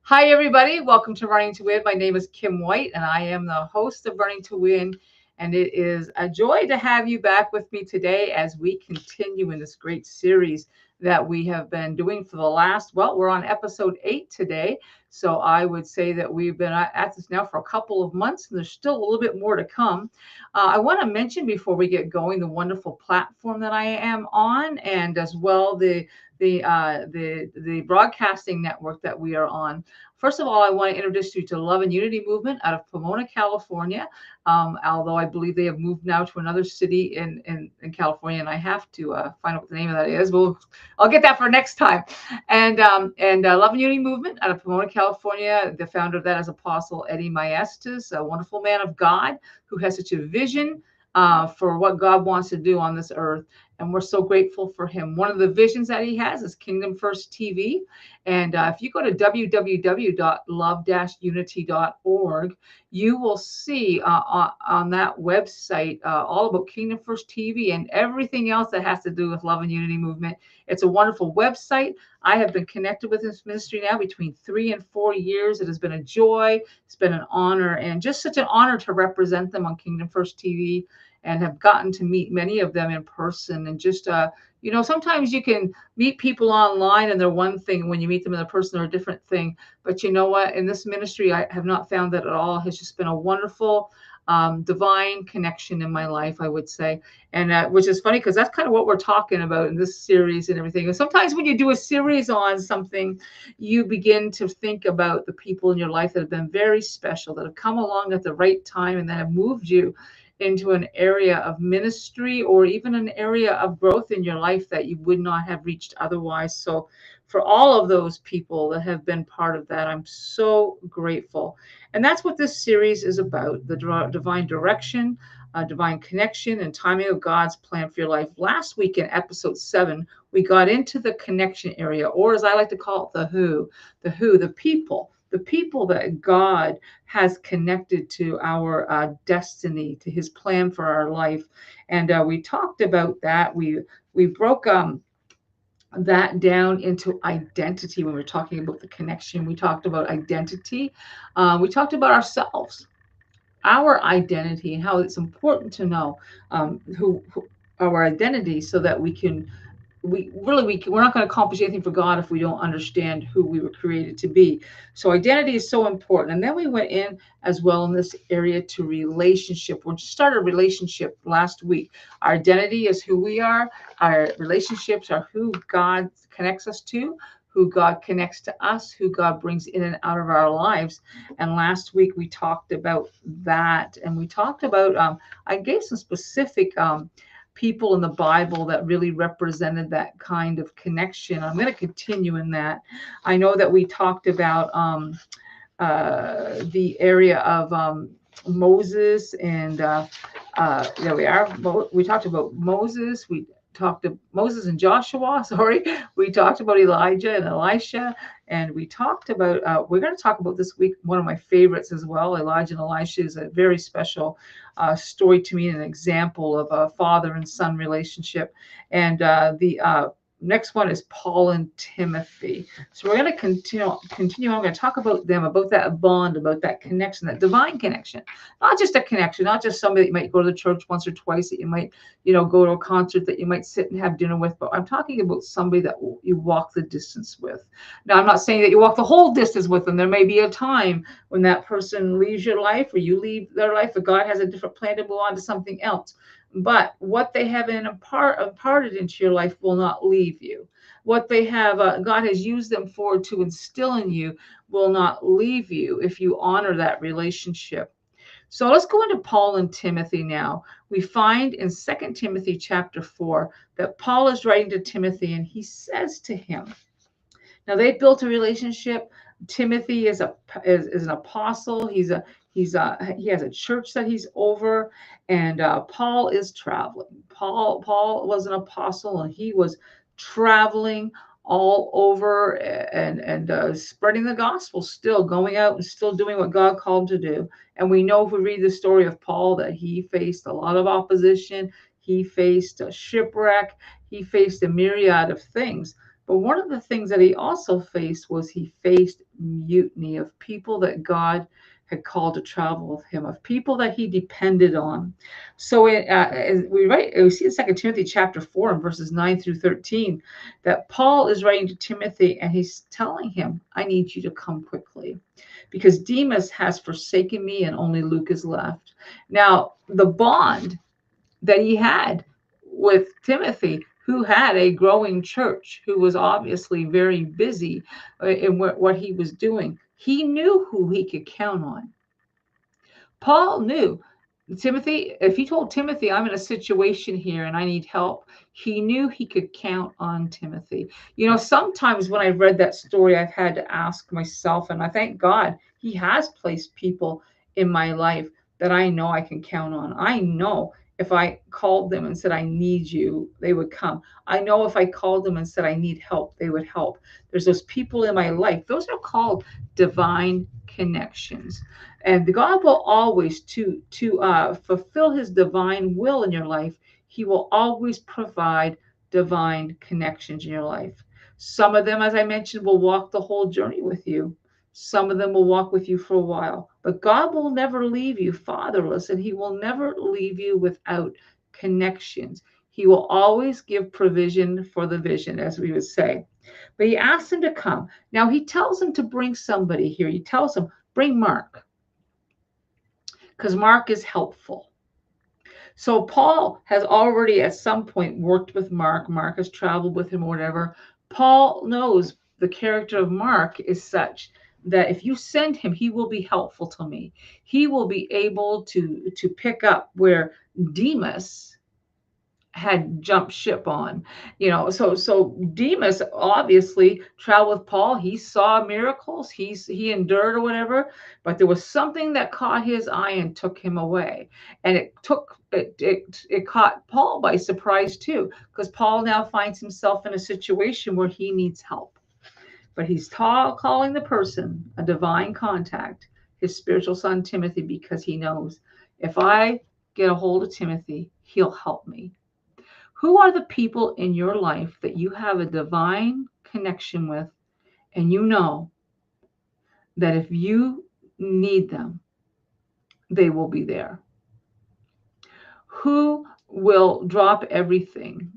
Hi, everybody. Welcome to Running to Win. My name is Kim White, and I am the host of Running to Win. And it is a joy to have you back with me today as we continue in this great series that we have been doing for the last, well, we're on episode 8 today. So I would say that we've been at this now for a couple of months, and there's still a little bit more to come. I want to mention before we get going the wonderful platform that I am on, and as well the broadcasting network that we are on. First of all, I want to introduce you to Love and Unity Movement out of Pomona, California. Although I believe they have moved now to another city in California, and I have to find out what the name of that is. I'll get that for next time. And Love and Unity Movement out of Pomona, California. The founder of that is Apostle Eddie Maestas, a wonderful man of God who has such a vision for what God wants to do on this earth. And we're so grateful for him. One of the visions that he has is Kingdom First TV. And if you go to www.love-unity.org, you will see on that website all about Kingdom First TV and everything else that has to do with Love and Unity Movement. It's a wonderful website. I have been connected with this ministry now between 3 and 4 years. It has been a joy. It's been an honor, and just such an honor to represent them on Kingdom First TV, and have gotten to meet many of them in person. And just sometimes you can meet people online and they're one thing, when you meet them in person they're a different thing. But you know what, in this ministry I have not found that at all. It's just been a wonderful divine connection in my life, I would say. And which is funny because that's kind of what we're talking about in this series and everything. And sometimes when you do a series on something, you begin to think about the people in your life that have been very special, that have come along at the right time, and that have moved you into an area of ministry or even an area of growth in your life that you would not have reached otherwise. So for all of those people that have been part of that, I'm so grateful. And that's what this series is about, the divine direction, divine connection, and timing of God's plan for your life. Last week in episode 7, we got into the connection area, or as I like to call it, the people. The people that God has connected to our destiny, to his plan for our life. And we talked about that. We broke that down into identity. When we were talking about the connection, we talked about identity. We talked about ourselves, our identity, and how it's important to know who our identity, so that we're not going to accomplish anything for God if we don't understand who we were created to be. So identity is so important. And then we went in as well in this area to relationship. We started a relationship last week. Our identity is who we are. Our relationships are who God connects us to, who God connects to us, who God brings in and out of our lives. And last week we talked about that. And we talked about, I gave some specific people in the Bible that really represented that kind of connection. I'm going to continue in that. I know that we talked about the area of Moses, and there we are. We talked about Moses. We talked to Moses and Joshua. Sorry, we talked about Elijah and Elisha, and we talked about. We're going to talk about this week one of my favorites as well. Elijah and Elisha is a very special story to me, and an example of a father and son relationship. And the next one is Paul and Timothy. So we're going to continue. I'm going to talk about them, about that bond, about that connection, that divine connection. Not just a connection, not just somebody that you might go to the church once or twice, that you might, go to a concert, that you might sit and have dinner with. But I'm talking about somebody that you walk the distance with. Now, I'm not saying that you walk the whole distance with them. There may be a time when that person leaves your life, or you leave their life, or God has a different plan to move on to something else. But what they have imparted into your life will not leave you. What they have, God has used them for to instill in you, will not leave you if you honor that relationship. So let's go into Paul and Timothy now. We find in 2 Timothy chapter 4 that Paul is writing to Timothy, and he says to him, now they built a relationship. Timothy is an apostle. He has a church that he's over, and Paul is traveling. Paul was an apostle, and he was traveling all over and spreading the gospel, still going out and still doing what God called him to do. And we know, if we read the story of Paul, that he faced a lot of opposition. He faced a shipwreck. He faced a myriad of things. But one of the things that he also faced was he faced mutiny of people that God had called to travel with him, of people that he depended on. So as we see in 2 Timothy chapter 4 and verses 9 through 13 that Paul is writing to Timothy and he's telling him, I need you to come quickly because Demas has forsaken me and only Luke is left. Now, the bond that he had with Timothy, who had a growing church, who was obviously very busy in what he was doing. He knew who he could count on. Paul knew Timothy, if he told Timothy, I'm in a situation here and I need help, he knew he could count on Timothy. Sometimes when I've read that story, I've had to ask myself, and I thank God he has placed people in my life that I know I can count on. I know if I called them and said, I need you, they would come. I know if I called them and said, I need help, they would help. There's those people in my life. Those are called divine connections. And God will always, to fulfill his divine will in your life, he will always provide divine connections in your life. Some of them, as I mentioned, will walk the whole journey with you. Some of them will walk with you for a while. But God will never leave you fatherless, and he will never leave you without connections. He will always give provision for the vision, as we would say. But he asks him to come. Now, he tells him to bring somebody here. He tells him, bring Mark, because Mark is helpful. So Paul has already at some point worked with Mark. Mark has traveled with him or whatever. Paul knows the character of Mark is such that if you send him, he will be helpful to me. He will be able to pick up where Demas had jumped ship on. So Demas obviously traveled with Paul. He saw miracles, he endured or whatever, but there was something that caught his eye and took him away, and it caught Paul by surprise too, because Paul now finds himself in a situation where he needs help, but he's calling the person a divine contact, his spiritual son Timothy, because he knows if I get a hold of Timothy, he'll help me. Who are the people in your life that you have a divine connection with, and you know that if you need them, they will be there? Who will drop everything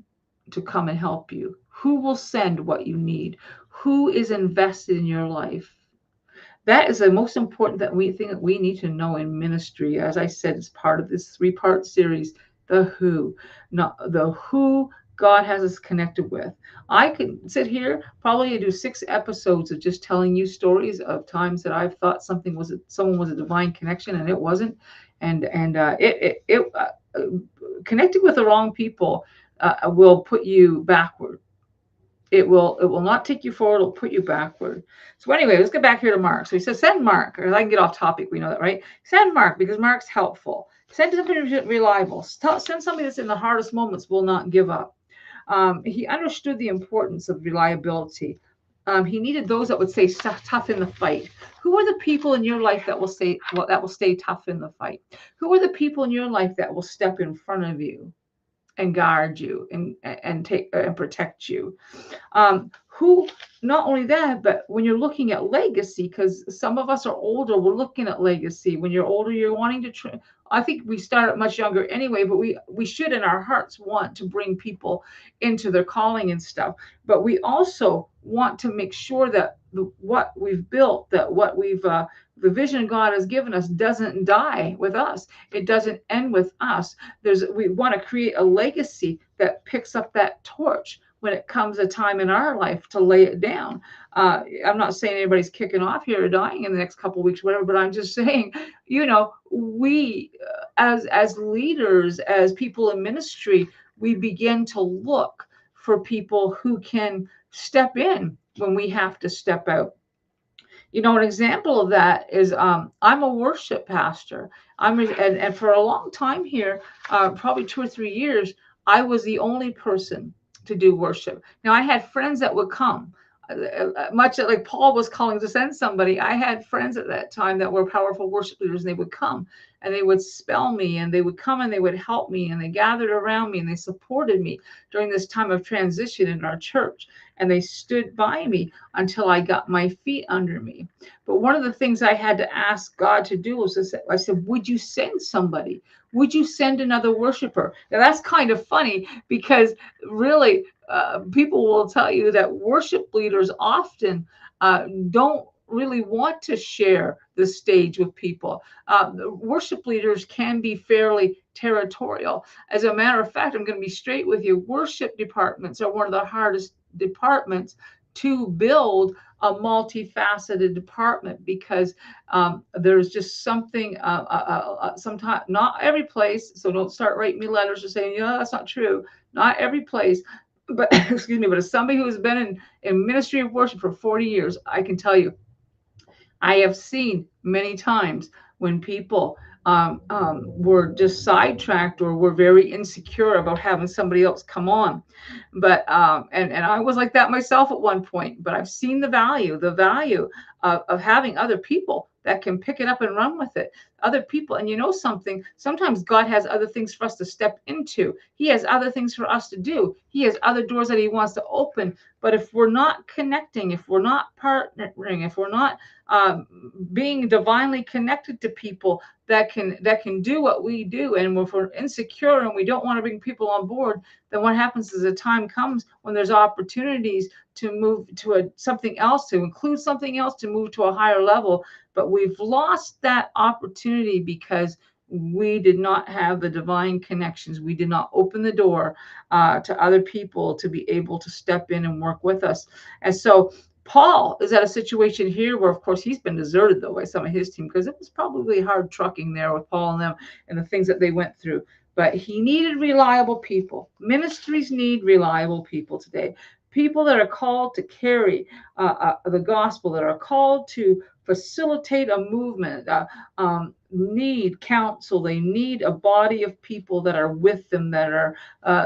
to come and help you? Who will send what you need? Who is invested in your life? That is the most important thing that we need to know in ministry. As I said, it's part of this 3-part series, the who. Not the who God has us connected with. I could sit here probably and do 6 episodes of just telling you stories of times that I've thought someone was a divine connection and it wasn't, and connecting with the wrong people will put you backward. It will not take you forward. It'll put you backward. So anyway, let's get back here to Mark. So he says, send Mark, or I can get off topic. We know that, right? Send Mark because Mark's helpful. Send somebody reliable. Send somebody that's in the hardest moments will not give up. He understood the importance of reliability. He needed those that would stay tough in the fight. Who are the people in your life that will stay tough in the fight? Who are the people in your life that will step in front of you and guard you and protect you? Who, not only that, but when you're looking at legacy, because some of us are older, we're looking at legacy. When you're older, you're wanting to I think we start much younger anyway, but we should in our hearts want to bring people into their calling and stuff. But we also want to make sure that what we've built, that what we've the vision God has given us doesn't die with us. It doesn't end with us. We want to create a legacy that picks up that torch when it comes a time in our life to lay it down. I'm not saying anybody's kicking off here or dying in the next couple of weeks, whatever, but I'm just saying, we as leaders, as people in ministry, we begin to look for people who can step in when we have to step out. An example of that is I'm a worship pastor. And for a long time here, probably 2 or 3 years, I was the only person to do worship. Now, I had friends that would come, much like Paul was calling to send somebody. I had friends at that time that were powerful worship leaders, and they would come and they would spell me, and they would come and they would help me, and they gathered around me and they supported me during this time of transition in our church. And they stood by me until I got my feet under me. But one of the things I had to ask God to do was I said, would you send somebody? Would you send another worshiper? Now that's kind of funny because really people will tell you that worship leaders often don't really want to share the stage with people. Worship leaders can be fairly territorial. As a matter of fact, I'm going to be straight with you. Worship departments are one of the hardest departments to build a multifaceted department because there's just something sometimes not every place. So don't start writing me letters or saying, yeah, that's not true. Not every place, but excuse me, but as somebody who has been in ministry of worship for 40 years, I can tell you, I have seen many times when people were just sidetracked or were very insecure about having somebody else come on. But and I was like that myself at one point. But I've seen the value of having other people that can pick it up and run with it. Other people, and you know something, sometimes God has other things for us to step into. He has other things for us to do. He has other doors that he wants to open. But if we're not connecting, if we're not partnering, if we're not being divinely connected to people that can do what we do, and if we're insecure and we don't want to bring people on board, then what happens is a time comes when there's opportunities to move to something else, to include something else, to move to a higher level. But we've lost that opportunity because we did not have the divine connections. We did not open the door to other people to be able to step in and work with us. And so Paul is at a situation here where, of course, he's been deserted, though, by some of his team, because it was probably hard trucking there with Paul and them and the things that they went through. But he needed reliable people. Ministries need reliable people today. People that are called to carry the gospel, that are called to facilitate a movement, need counsel. They need a body of people that are with them, that are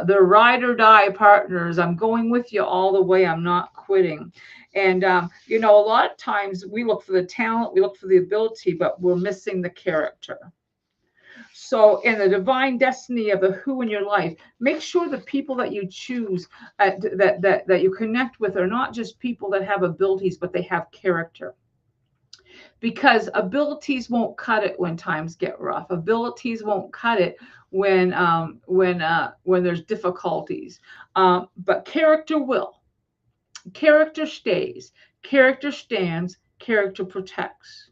their ride or die partners. I'm going with you all the way. I'm not quitting. And, you know, a lot of times we look for the talent, we look for the ability, but we're missing the character. So in the divine destiny of the who in your life, make sure the people that you choose, that you connect with, are not just people that have abilities, but they have character. Because abilities won't cut it when times get rough. Abilities won't cut it when there's difficulties. But character will. Character stays. Character stands. Character protects.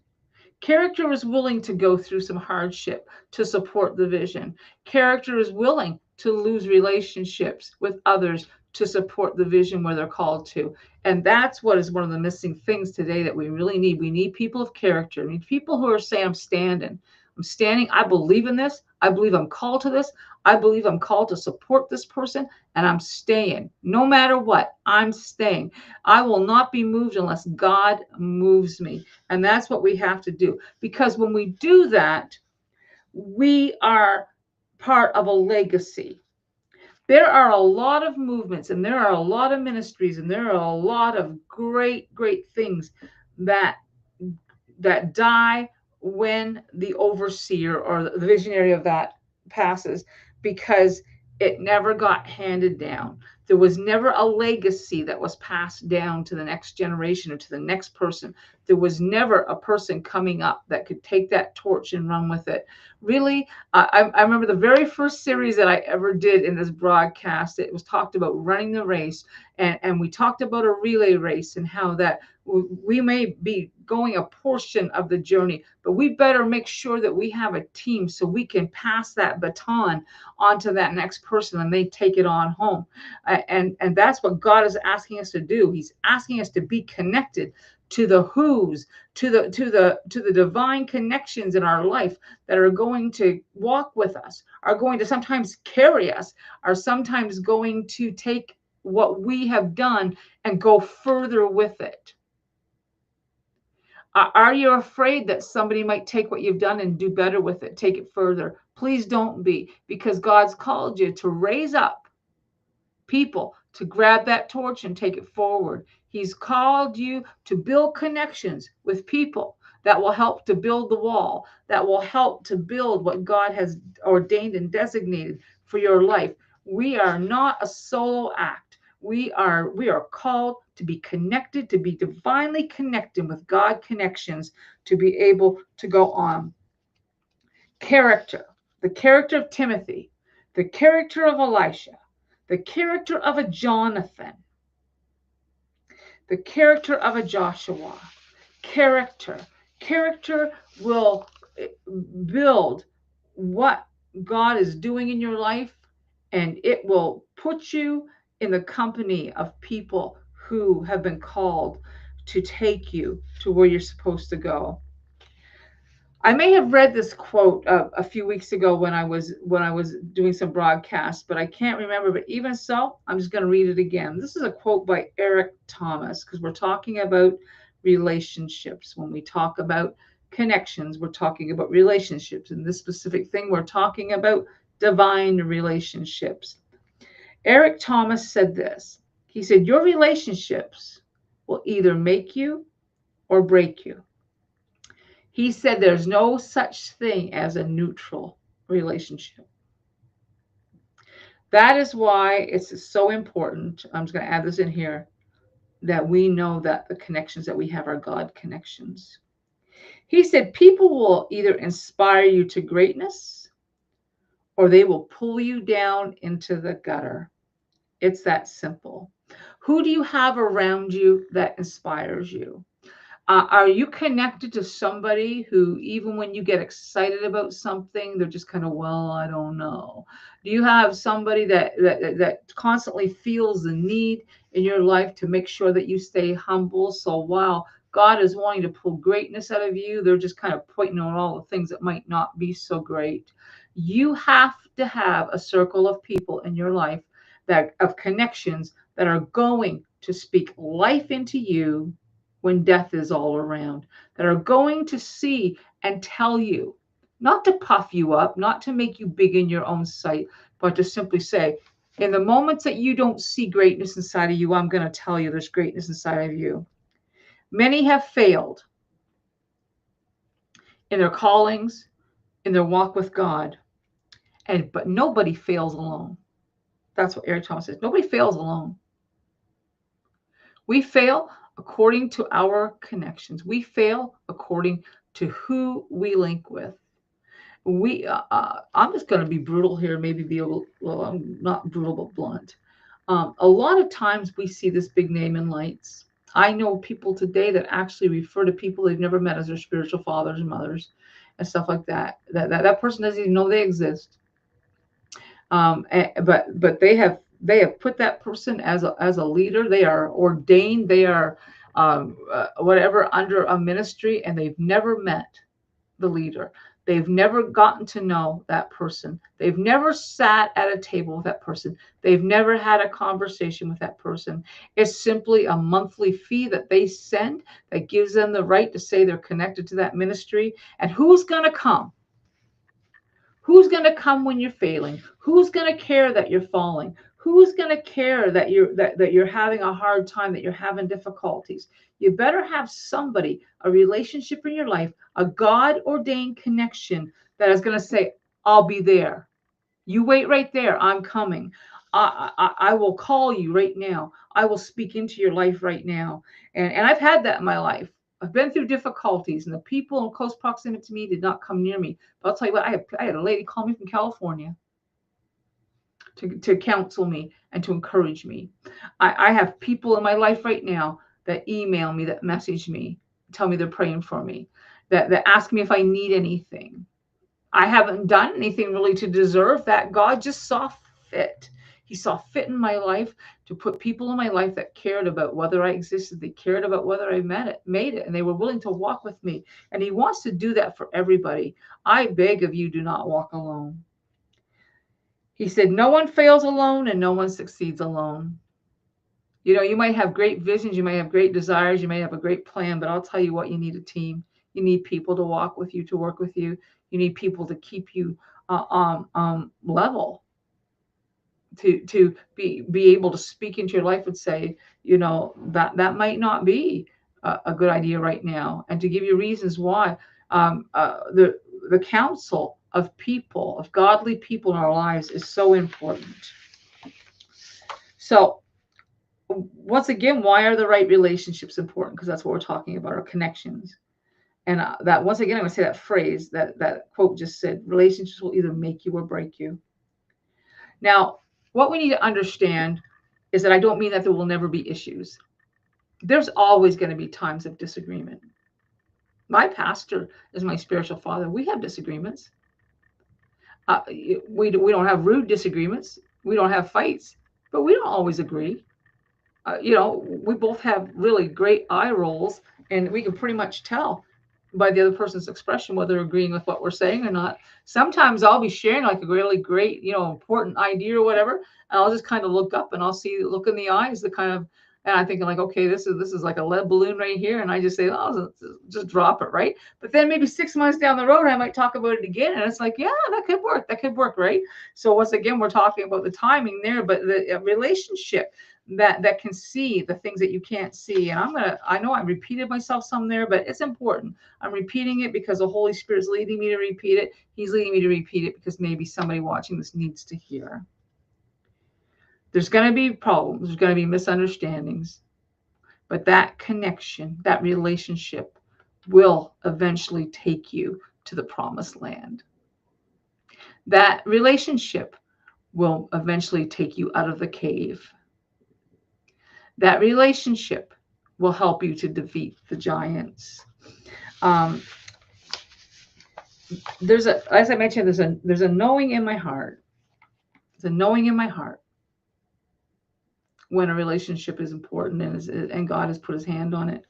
Character is willing to go through some hardship to support the vision. Character is willing to lose relationships with others to support the vision where they're called to. And that's what is one of the missing things today that we really need. We need people of character. We need people who are saying, I'm standing. I'm standing. I believe in this. I believe I'm called to this. I believe I'm called to support this person, and I'm staying. No matter what, I'm staying. I will not be moved unless God moves me. And that's what we have to do. Because when we do that, we are part of a legacy. There are a lot of movements, and there are a lot of ministries, and there are a lot of great, great things that die when the overseer or the visionary of that passes, because it never got handed down. There was never a legacy that was passed down to the next generation or to the next person. There was never a person coming up that could take that torch and run with it. Really, I remember the very first series that I ever did in this broadcast. It was talked about running the race, and we talked about a relay race and how that we may be going a portion of the journey, but we better make sure that we have a team so we can pass that baton on to that next person and they take it on home. And that's what God is asking us to do. He's asking us to be connected to the who's, to the divine connections in our life that are going to walk with us, are going to sometimes carry us, are sometimes going to take what we have done and go further with it. Are you afraid that somebody might take what you've done and do better with it, take it further? Please don't be, because God's called you to raise up people to grab that torch and take it forward. He's called you to build connections with people that will help to build the wall, that will help to build what God has ordained and designated for your life. We are not a solo act. We are called to be connected, to be divinely connected with God connections, to be able to go on. Character, the character of Timothy, the character of Elisha, the character of a Jonathan, the character of a Joshua. Character. Character will build what God is doing in your life, and it will put you in the company of people who have been called to take you to where you're supposed to go. I may have read this quote a few weeks ago when I was doing some broadcasts, but I can't remember. But even so, I'm just going to read it again. This is a quote by Eric Thomas, because we're talking about relationships. When we talk about connections, we're talking about relationships. In this specific thing, we're talking about divine relationships. Eric Thomas said this. He said, "Your relationships will either make you or break you." He said there's no such thing as a neutral relationship. That is why it's so important. I'm just going to add this in here, that we know that the connections that we have are God connections. He said people will either inspire you to greatness or they will pull you down into the gutter. It's that simple. Who do you have around you that inspires you? Are you connected to somebody who, even when you get excited about something, they're just kind of, well, I don't know? Do you have somebody that constantly feels the need in your life to make sure that you stay humble? So while God is wanting to pull greatness out of you, they're just kind of pointing out all the things that might not be so great. You have to have a circle of people in your life, that of connections, that are going to speak life into you when death is all around, that are going to see and tell you, not to puff you up, not to make you big in your own sight, but to simply say, in the moments that you don't see greatness inside of you, I'm going to tell you there's greatness inside of you. Many have failed in their callings, in their walk with God, but nobody fails alone. That's what Eric Thomas says. Nobody fails alone. We fail according to our connections. We fail according to who we link with. I'm just going to be brutal here, maybe be a little, well, I'm not brutal, but blunt. A lot of times we see this big name in lights. I know people today that actually refer to people they've never met as their spiritual fathers and mothers and stuff like that. That person doesn't even know they exist. But they have put that person as a leader. They are ordained. They are whatever, under a ministry, and they've never met the leader. They've never gotten to know that person. They've never sat at a table with that person. They've never had a conversation with that person. It's simply a monthly fee that they send that gives them the right to say they're connected to that ministry. And who's going to come? Who's going to come when you're failing? Who's going to care that you're falling? Who's going to care that you're having a hard time, that you're having difficulties? You better have somebody, a relationship in your life, a God ordained connection that is going to say, I'll be there. You wait right there. I'm coming. I will call you right now. I will speak into your life right now. And I've had that in my life. I've been through difficulties, and the people in close proximity to me did not come near me. But I'll tell you what, I had a lady call me from California to counsel me and to encourage me. I have people in my life right now that email me, that message me, tell me they're praying for me, that ask me if I need anything. I haven't done anything really to deserve that. God just saw fit. He saw fit in my life to put people in my life that cared about whether I existed. They cared about whether I made it, and they were willing to walk with me. And he wants to do that for everybody. I beg of you, do not walk alone. He said, no one fails alone and no one succeeds alone. You know, you might have great visions, you might have great desires, you may have a great plan, but I'll tell you what, you need a team. You need people to walk with you, to work with you. You need people to keep you level, to be able to speak into your life and say, you know, that might not be a good idea right now, and to give you reasons why. The counsel of people, of godly people in our lives, is so important. So once again, why are the right relationships important? Because that's what we're talking about, our connections. And that, once again, I'm going to say that phrase, that quote just said, relationships will either make you or break you. Now, what we need to understand is that I don't mean that there will never be issues. There's always going to be times of disagreement. My pastor is my spiritual father. We have disagreements. We don't have rude disagreements. We don't have fights, but we don't always agree. We both have really great eye rolls, and we can pretty much tell by the other person's expression whether they're agreeing with what we're saying or not. Sometimes I'll be sharing like a really great, important idea or whatever, and I'll just kind of look up and I'll see the look in the eyes, the kind of, and I'm thinking like, okay, this is like a lead balloon right here, and I just say, oh, just drop it, right? But then maybe 6 months down the road, I might talk about it again, and it's like, yeah, that could work, right? So once again, we're talking about the timing there, but the relationship that can see the things that you can't see. And I know I repeated myself some there, but it's important. I'm repeating it because the Holy Spirit's leading me to repeat it. He's leading me to repeat it because maybe somebody watching this needs to hear. There's going to be problems. There's going to be misunderstandings, but that connection, that relationship will eventually take you to the promised land. That relationship will eventually take you out of the cave. That relationship will help you to defeat the giants. As I mentioned, there's a knowing in my heart. There's a knowing in my heart when a relationship is important and God has put his hand on it.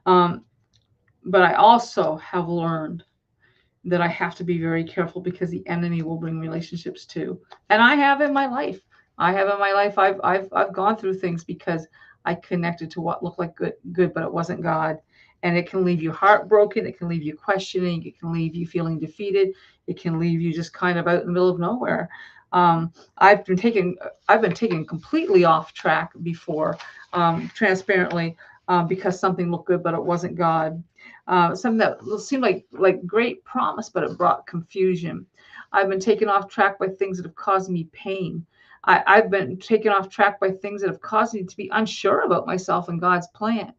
But I also have learned that I have to be very careful because the enemy will bring relationships too. And I have in my life. I've gone through things because I connected to what looked like good, but it wasn't God. And it can leave you heartbroken. It can leave you questioning. It can leave you feeling defeated. It can leave you just kind of out in the middle of nowhere. I've been taken completely off track before, transparently, because something looked good, but it wasn't God. Something that seemed like great promise, but it brought confusion. I've been taken off track by things that have caused me pain. I've been taken off track by things that have caused me to be unsure about myself and God's plan.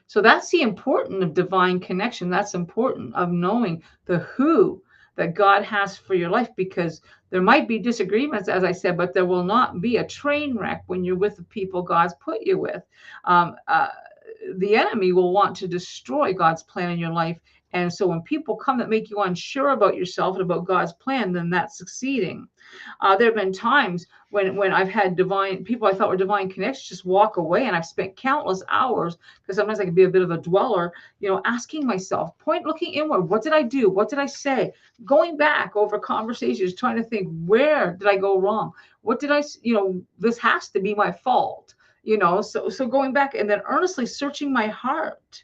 So that's the importance of divine connection. That's important of knowing the who that God has for your life, because there might be disagreements, as I said, but there will not be a train wreck when you're with the people God's put you with. The enemy will want to destroy God's plan in your life. And so when people come that make you unsure about yourself and about God's plan, then that's succeeding. There have been times when I've had people I thought were divine connections just walk away, and I've spent countless hours, because sometimes I can be a bit of a dweller, asking myself, looking inward, what did I do? What did I say? Going back over conversations, trying to think, where did I go wrong? What did I, this has to be my fault. So going back and then earnestly searching my heart.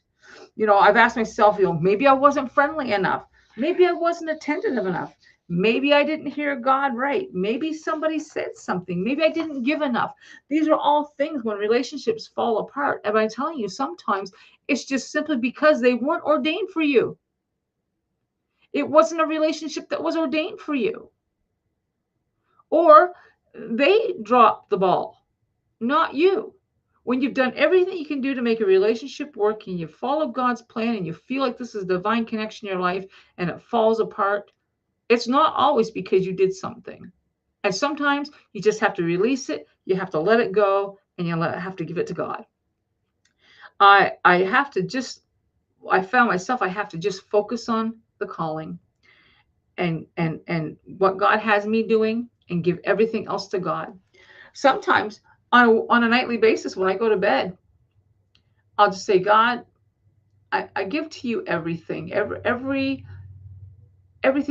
I've asked myself, maybe I wasn't friendly enough. Maybe I wasn't attentive enough. Maybe I didn't hear God right. Maybe somebody said something. Maybe I didn't give enough. These are all things when relationships fall apart. And I'm telling you, sometimes it's just simply because they weren't ordained for you. It wasn't a relationship that was ordained for you. Or they dropped the ball, not you. When you've done everything you can do to make a relationship work, and you follow God's plan, and you feel like this is a divine connection in your life, and it falls apart, it's not always because you did something. And sometimes you just have to release it. You have to let it go, and you have to give it to God. I found myself, I have to just focus on the calling and what God has me doing, and give everything else to God. Sometimes on a nightly basis, when I go to bed, I'll just say, God, I give to you everything. Everything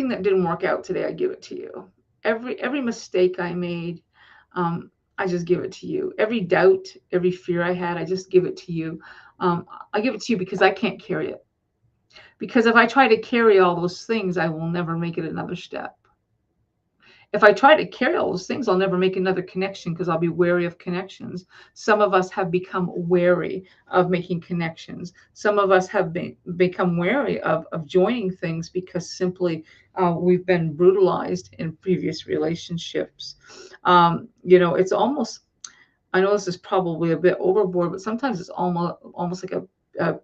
that didn't work out today, I give it to you. Every mistake I made, I just give it to you. Every doubt, every fear I had, I just give it to you. I give it to you because I can't carry it. Because if I try to carry all those things, I will never make it another step. If I try to carry all those things, I'll never make another connection because I'll be wary of connections. Some of us have become wary of making connections. Some of us have become wary of joining things because simply we've been brutalized in previous relationships. It's almost, I know this is probably a bit overboard, but sometimes it's almost like a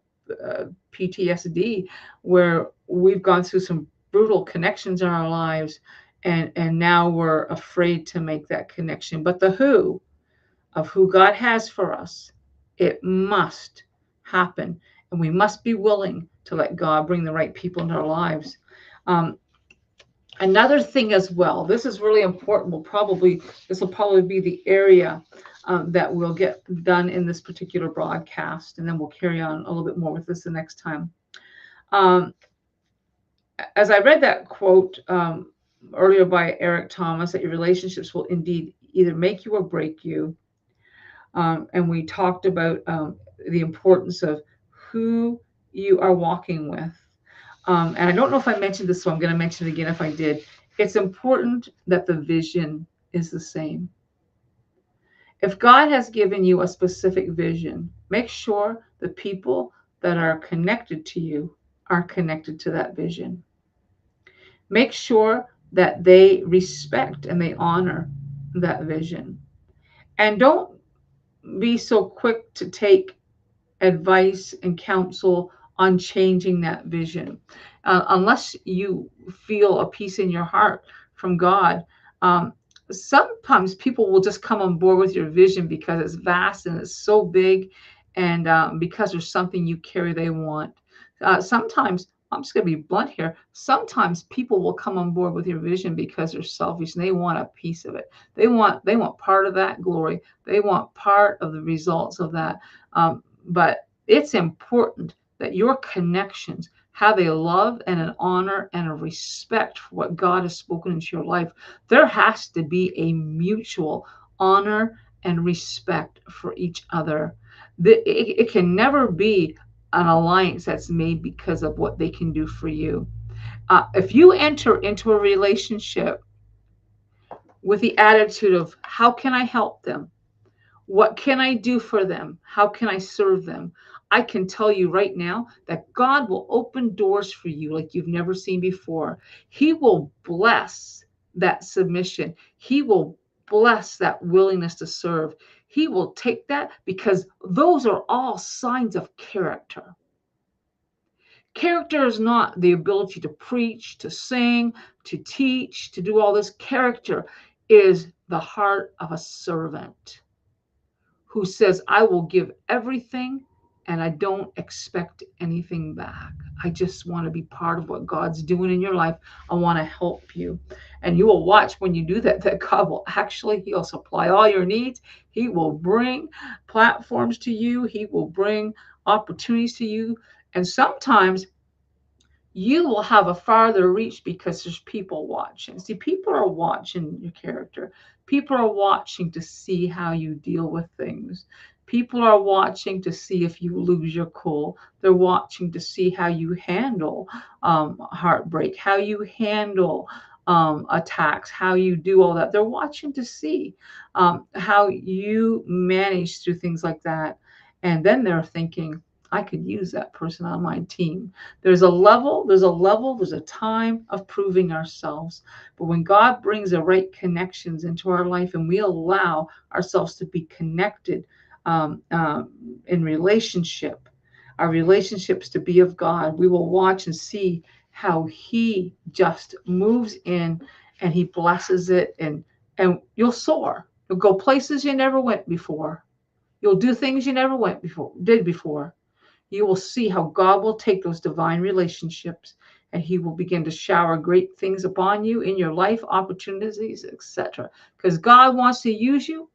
PTSD where we've gone through some brutal connections in our lives, and now we're afraid to make that connection. But the who of who God has for us, it must happen, and we must be willing to let God bring the right people into our lives. Um, Another thing as well, this is really important. This will probably be the area that we'll get done in this particular broadcast, and then we'll carry on a little bit more with this the next time. Um, as I read that quote earlier by Eric Thomas, that your relationships will indeed either make you or break you. And we talked about the importance of who you are walking with. And I don't know if I mentioned this, so I'm going to mention it again if I did. It's important that the vision is the same. If God has given you a specific vision, make sure the people that are connected to you are connected to that vision. Make sure that they respect and they honor that vision. And don't be so quick to take advice and counsel on changing that vision. Unless you feel a peace in your heart from God, sometimes people will just come on board with your vision because it's vast and it's so big, and because there's something you carry they want. Sometimes, I'm just going to be blunt here. Sometimes people will come on board with your vision because they're selfish and they want a piece of it. They want part of that glory. They want part of the results of that. But it's important that your connections have a love and an honor and a respect for what God has spoken into your life. There has to be a mutual honor and respect for each other. It can never be an alliance that's made because of what they can do for you. If you enter into a relationship with the attitude of, how can I help them? What can I do for them? How can I serve them? I can tell you right now that God will open doors for you like you've never seen before. He will bless that submission. He will bless that willingness to serve. He will take that, because those are all signs of character. Character is not the ability to preach, to sing, to teach, to do all this. Character is the heart of a servant who says, I will give everything and I don't expect anything back. I just want to be part of what God's doing in your life. I want to help you. And you will watch when you do that, that God will actually, He'll supply all your needs. He will bring platforms to you. He will bring opportunities to you. And sometimes you will have a farther reach because there's people watching. See, people are watching your character. People are watching to see how you deal with things. People are watching to see if you lose your cool. They're watching to see how you handle heartbreak, how you handle attacks, how you do all that. They're watching to see how you manage through things like that. And then they're thinking, I could use that person on my team. There's a time of proving ourselves. But when God brings the right connections into our life and we allow ourselves to be connected in relationship, our relationships to be of God, we will watch and see how He just moves in and He blesses it, and you'll soar. You'll go places you never went before. You'll do things you never did before. You will see how God will take those divine relationships and He will begin to shower great things upon you in your life, opportunities, etc. Because God wants to use you.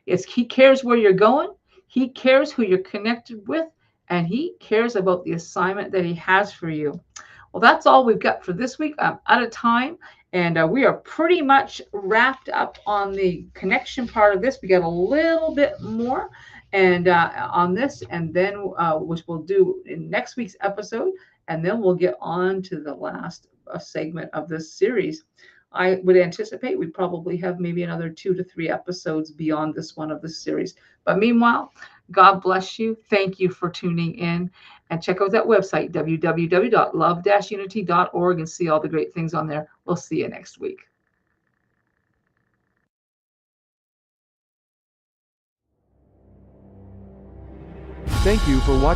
He cares where you're going. He cares who you're connected with, and He cares about the assignment that He has for you. Well, that's all we've got for this week. I'm out of time, and we are pretty much wrapped up on the connection part of this. We got a little bit more and on this, and then which we'll do in next week's episode, and then we'll get on to the last segment of this series. I would anticipate we probably have maybe another 2 to 3 episodes beyond this one of this series. But meanwhile, God bless you. Thank you for tuning in. And check out that website, www.love-unity.org, and see all the great things on there. We'll see you next week. Thank you for watching.